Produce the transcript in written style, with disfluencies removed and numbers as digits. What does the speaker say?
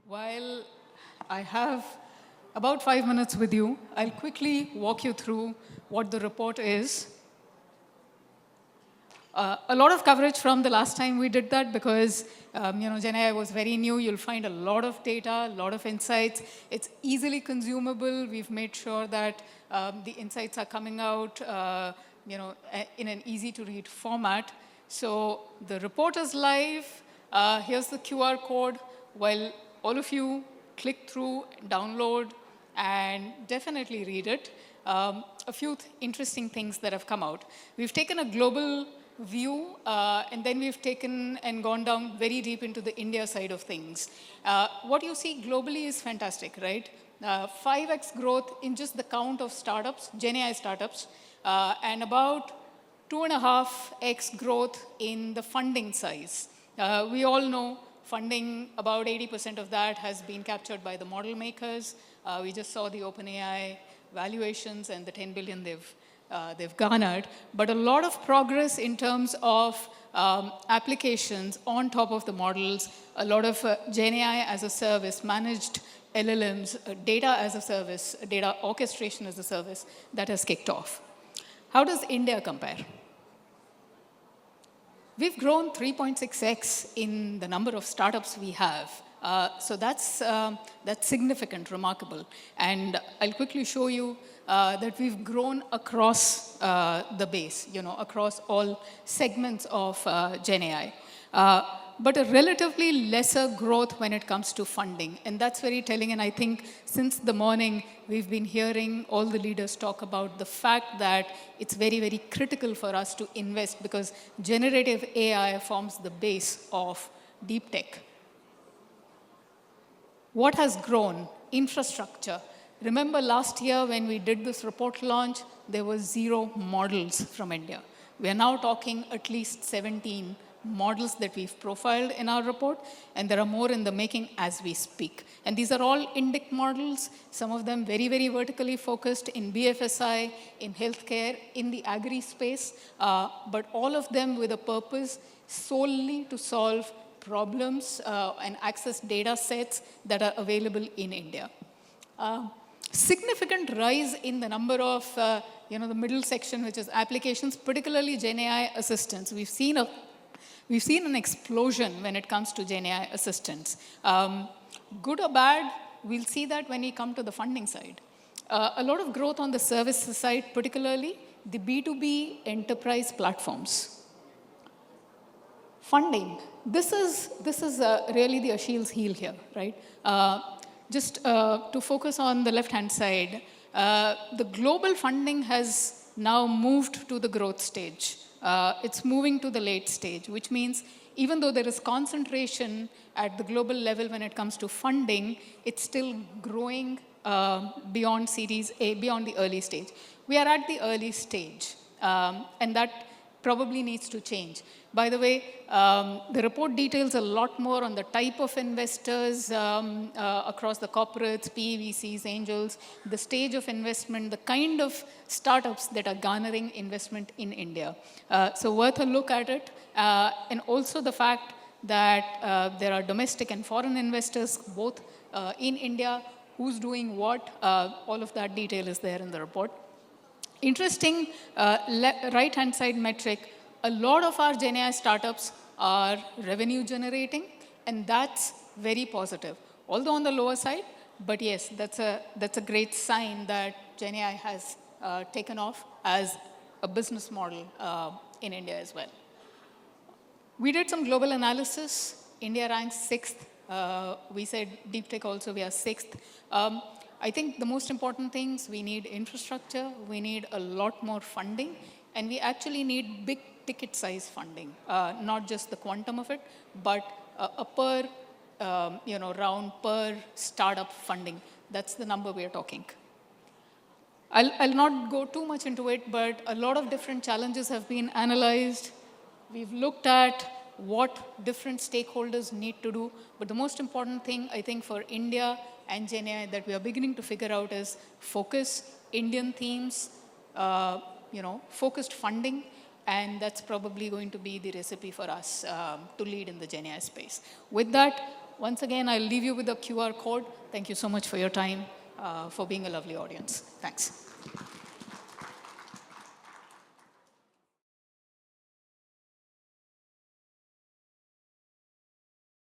While I have about 5 minutes with you, I'll quickly walk you through what the report is. A lot of coverage from the last time we did that because GenAI was very new. You'll find a lot of data, a lot of insights. It's easily consumable. We've made sure that the insights are coming out in an easy-to-read format. So the report is live. Here's the QR code. While all of you click through, download, and definitely read it, a few interesting things that have come out. We've taken a global view, and then we've taken and gone down very deep into the India side of things. What you see globally is fantastic, right? 5x growth in just the count of startups, GenAI startups, and about 2.5x growth in the funding size. We all know funding, about 80% of that has been captured by the model makers. We just saw the OpenAI valuations and the 10 billion they've garnered, but a lot of progress in terms of applications on top of the models, a lot of GenAI as a service, managed LLMs, data as a service, data orchestration as a service that has kicked off. How does India compare? We've grown 3.6x in the number of startups we have. So that's significant, remarkable. And I'll quickly show you that we've grown across the base, across all segments of GenAI. But a relatively lesser growth when it comes to funding. And that's very telling. And I think since the morning, we've been hearing all the leaders talk about the fact that it's very, very critical for us to invest because generative AI forms the base of DeepTech. What has grown? Infrastructure. Remember last year when we did this report launch, there were 0 models from India. We are now talking at least 17 models that we've profiled in our report, and there are more in the making as we speak. And these are all Indic models, some of them very, very vertically focused in BFSI, in healthcare, in the agri space, but all of them with a purpose solely to solve problems and access data sets that are available in India. Significant rise in the number of, the middle section, which is applications, particularly GenAI assistants. We've seen an explosion when it comes to GenAI assistants. Good or bad, we'll see that when we come to the funding side. A lot of growth on the services side, particularly the B2B enterprise platforms. Funding. This is really the Achilles heel here, right? Just to focus on the left-hand side, the global funding has now moved to the growth stage. It's moving to the late stage, which means even though there is concentration at the global level when it comes to funding, it's still growing beyond Series A, beyond the early stage. We are at the early stage, and that probably needs to change. By the way, the report details a lot more on the type of investors across the corporates, PE, angels, the stage of investment, the kind of startups that are garnering investment in India. So worth a look at it. And also the fact that there are domestic and foreign investors, both in India, who's doing what, all of that detail is there in the report. Interesting right-hand side metric, a lot of our GenAI startups are revenue generating, and that's very positive. Although on the lower side, but yes, that's a great sign that GenAI has taken off as a business model in India as well. We did some global analysis. India ranks 6th. We said DeepTech also, we are 6th. I think the most important things, we need infrastructure, we need a lot more funding, and we actually need big ticket size funding, not just the quantum of it, but a per round, per startup funding. That's the number we are talking. I'll not go too much into it, but a lot of different challenges have been analyzed. We've looked at what different stakeholders need to do, but the most important thing, I think, for India and GenAI that we are beginning to figure out is focus, Indian themes, focused funding, and that's probably going to be the recipe for us to lead in the GenAI space. With that, Once again, I'll leave you with the QR code. Thank you so much for your time, for being a lovely audience. Thanks.